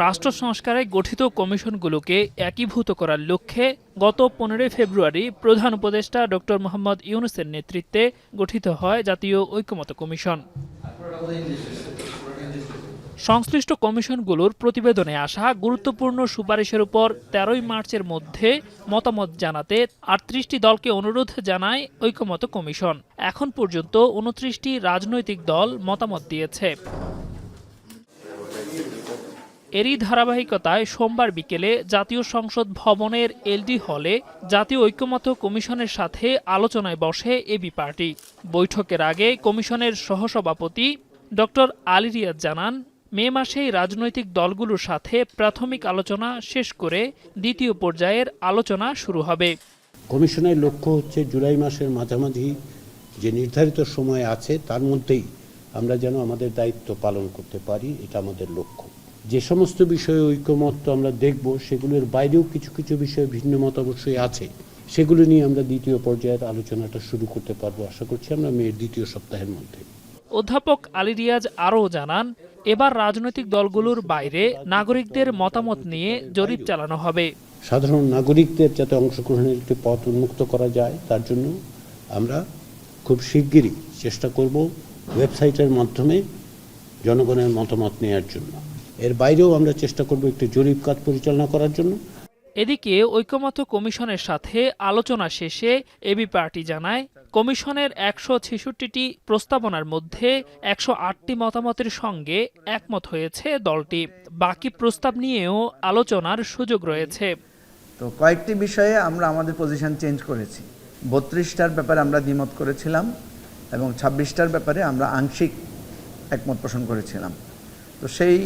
রাষ্ট্র সংস্কারে গঠিত কমিশনগুলোকে একীভূত করার লক্ষ্যে গত 15 ফেব্রুয়ারি প্রধান উপদেষ্টা ড. মোহাম্মদ ইউনূসের নেতৃত্বে গঠিত হয় জাতীয় ঐকমত্য কমিশন। সংশ্লিষ্ট কমিশনগুলোর প্রতিবেদনে আসা গুরুত্বপূর্ণ সুপারিশের উপর 13 মার্চের মধ্যে মতামত জানাতে 38টি দলকে অনুরোধ জানায় ঐকমত্য কমিশন। এখন পর্যন্ত 29টি রাজনৈতিক দল মতামত দিয়েছে। এরই ধারাবাহিকতায় সোমবার বিকেলে জাতীয় সংসদ ভবনের এলডি হলে জাতীয় ঐকমত্য কমিশনের সাথে আলোচনায় বসে এবি পার্টি। বৈঠকের আগে কমিশনের সহসভাপতি ড. আলী রিয়াজ জানান, মে মাসেই রাজনৈতিক দলগুলোর সাথে প্রাথমিক আলোচনা শেষ করে দ্বিতীয় পর্যায়ের আলোচনা শুরু হবে। কমিশনের লক্ষ্য হচ্ছে জুলাই মাসের মাঝামাঝি যে নির্ধারিত সময় আছে তার মধ্যেই আমরা যেন আমাদের দায়িত্ব পালন করতে পারি, এটা আমাদের লক্ষ্য। যে সমস্ত বিষয়ে ঐকমত্য আমরা দেখব সেগুলোর বাইরেও কিছু কিছু বিষয়ে ভিন্ন মত অবশ্যই আছে, সেগুলো নিয়ে আমরা দ্বিতীয় পর্যায়ের আলোচনাটা শুরু করতে পারবো আশা করছি আমরা মের দ্বিতীয় সপ্তাহের মধ্যে। অধ্যাপক আলী রিয়াজ আরও জানান, এবার রাজনৈতিক দলগুলোর বাইরে নাগরিকদের মতামত নিয়ে জরিপ চালানো হবে। সাধারণ নাগরিকদের যাতে অংশগ্রহণের একটি পথ উন্মুক্ত করা যায় তার জন্য আমরা খুব শিগগিরই চেষ্টা করব ওয়েবসাইটের মাধ্যমে জনগণের মতামত নেওয়ার জন্য। এর বাইরেও আমরা চেষ্টা করব একটি জরিপ কাজ পরিচালনা করার জন্য। এদিকে ঐকমত্য কমিশনের সাথে আলোচনা শেষে এবি পার্টি জানায়, কমিশনের 166টি প্রস্তাবনার মধ্যে 108টি মতামতের সঙ্গে একমত হয়েছে দলটি। বাকি প্রস্তাব নিয়েও আলোচনার সুযোগ রয়েছে। তো কয়েকটি বিষয়ে আমরা আমাদের পজিশন চেঞ্জ করেছি। 32টার ব্যাপারে আমরা দ্বিমত করেছিলাম এবং 26টার ব্যাপারে আমরা আংশিক একমত পোষণ করেছিলাম। তো সেই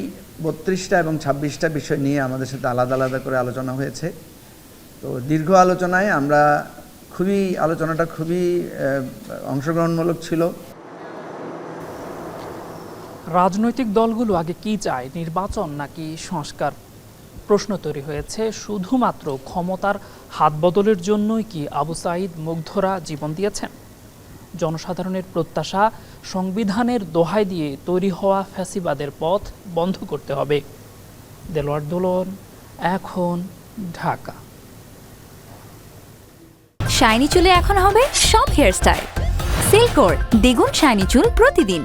32টা এবং 26টা বিষয় নিয়ে আমাদের সাথে আলাদা আলাদা করে আলোচনা হয়েছে। তো দীর্ঘ আলোচনায় আমরা আলোচনাটা খুবই অংশগ্রহণমূলক ছিল। রাজনৈতিক দলগুলো আগে কি চায়, নির্বাচন নাকি সংস্কার? প্রশ্ন তৈরি হয়েছে। শুধুমাত্র ক্ষমতার হাত বদলের জন্যই কি আবু সাঈদ মুগ্ধরা জীবন দিয়েছেন? জনসাধারণের প্রত্যাশা সংবিধানের দোহাই দিয়ে তৈরি হওয়া ফ্যাসিবাদের পথ বন্ধ করতে হবে। দেলোয়ার দোলন, এখন, ঢাকা। শাইনি চুলে এখন হবে সব হেয়ারস্টাইল। সিল্কোর দ্বিগুণ শাইনি চুল প্রতিদিন।